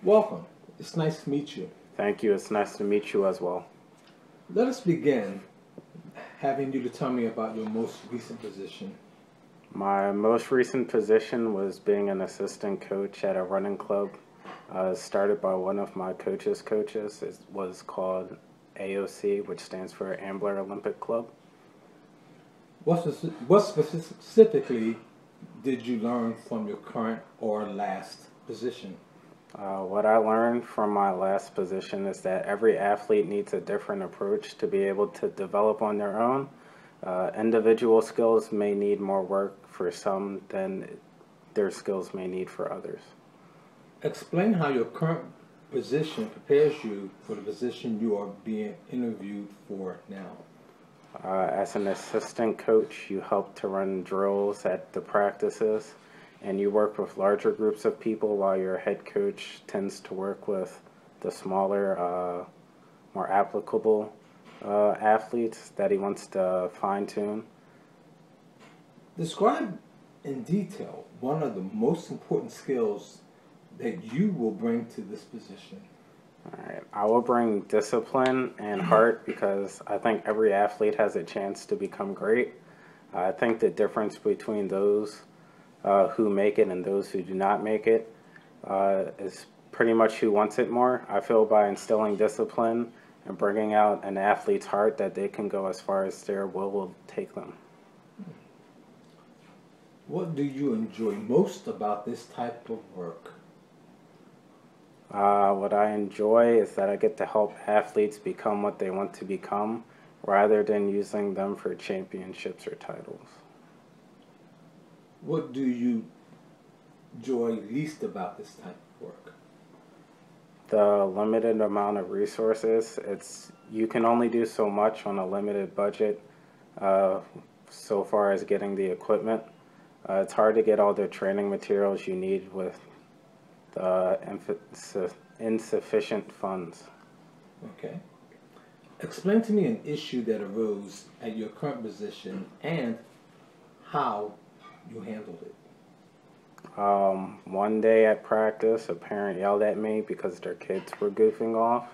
Welcome. It's nice to meet you. Thank you. It's nice to meet you as well. Let us begin having you to tell me about your most recent position. My most recent position was being an assistant coach at a running club, started by one of my coaches. It was called AOC, which stands for Ambler Olympic Club. What specifically did you learn from your current or last position? What I learned from my last position is that every athlete needs a different approach to be able to develop on their own. Individual skills may need more work for some than their skills may need for others. Explain how your current position prepares you for the position you are being interviewed for now. As an assistant coach, you help to run drills at the practices, and you work with larger groups of people while your head coach tends to work with the smaller, more applicable athletes that he wants to fine-tune. Describe in detail one of the most important skills that you will bring to this position. All right. I will bring discipline and heart because I think every athlete has a chance to become great. I think the difference between those who make it and those who do not make it is pretty much who wants it more. I feel by instilling discipline and bringing out an athlete's heart that they can go as far as their will take them. What do you enjoy most about this type of work? What I enjoy is that I get to help athletes become what they want to become rather than using them for championships or titles. What do you enjoy least about this type of work? The limited amount of resources. You can only do so much on a limited budget so far as getting the equipment. It's hard to get all the training materials you need with insufficient funds. Okay. Explain to me an issue that arose at your current position and how you handled it. One day at practice, a parent yelled at me because their kids were goofing off.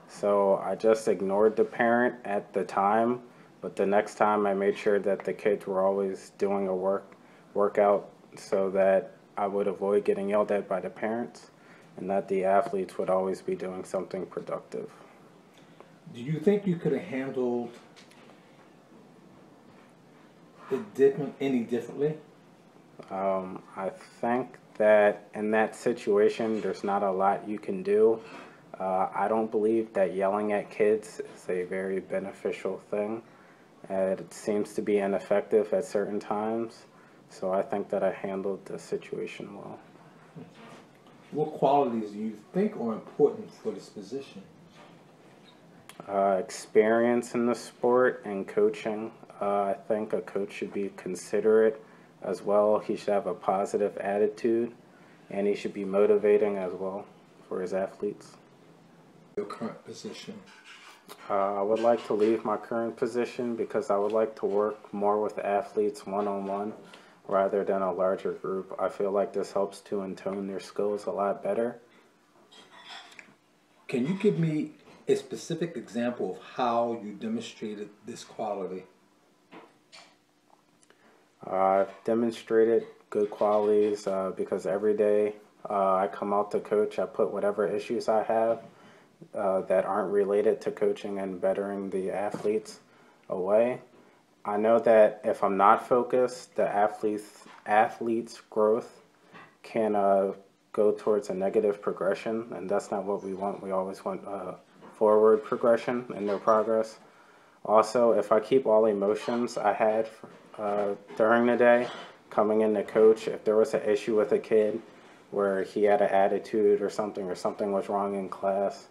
So I just ignored the parent at the time, but the next time I made sure that the kids were always doing a workout so that I would avoid getting yelled at by the parents and that the athletes would always be doing something productive. Do you think you could have handled it any differently? I think that in that situation, there's not a lot you can do. I don't believe that yelling at kids is a very beneficial thing. It seems to be ineffective at certain times, so I think that I handled the situation well. What qualities do you think are important for this position? Experience in the sport and coaching. I think a coach should be considerate as well. He should have a positive attitude, and he should be motivating as well for his athletes. Your current position? I would like to leave my current position because I would like to work more with athletes one-on-one rather than a larger group. I feel like this helps to intone their skills a lot better. Can you give me a specific example of how you demonstrated this quality? I've demonstrated good qualities because every day I come out to coach, I put whatever issues I have that aren't related to coaching and bettering the athletes away. I know that if I'm not focused, the athletes' growth can go towards a negative progression, and that's not what we want. We always want forward progression in their progress. Also, if I keep all emotions I had during the day coming in to coach, if there was an issue with a kid where he had an attitude or something was wrong in class,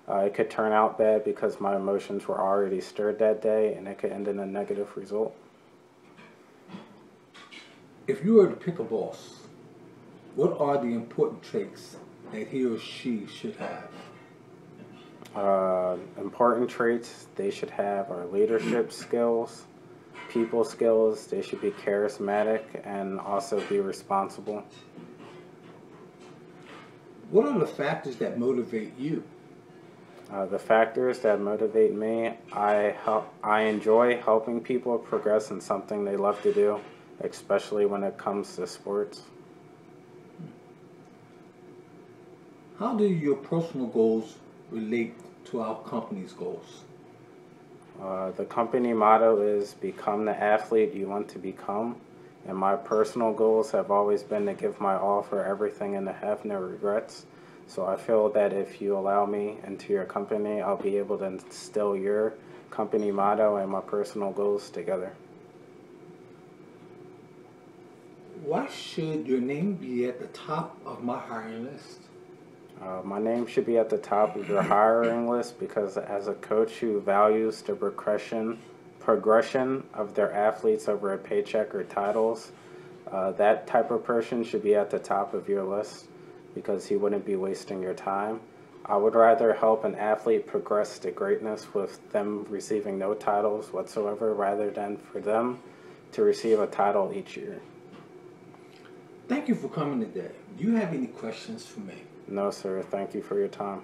it could turn out bad because my emotions were already stirred that day, and it could end in a negative result. If you were to pick a boss, what are the important traits that he or she should have? Important traits they should have are leadership skills, people skills. They should be charismatic and also be responsible. What are the factors that motivate you? The factors that motivate me, I enjoy helping people progress in something they love to do, especially when it comes to sports. How do your personal goals relate to our company's goals? The company motto is become the athlete you want to become, and my personal goals have always been to give my all for everything and to have no regrets. So I feel that if you allow me into your company, I'll be able to instill your company motto and my personal goals together. Why should your name be at the top of my hiring list? My name should be at the top of your hiring list because as a coach who values the progression of their athletes over a paycheck or titles, that type of person should be at the top of your list because he wouldn't be wasting your time. I would rather help an athlete progress to greatness with them receiving no titles whatsoever rather than for them to receive a title each year. Thank you for coming today. Do you have any questions for me? No, sir. Thank you for your time.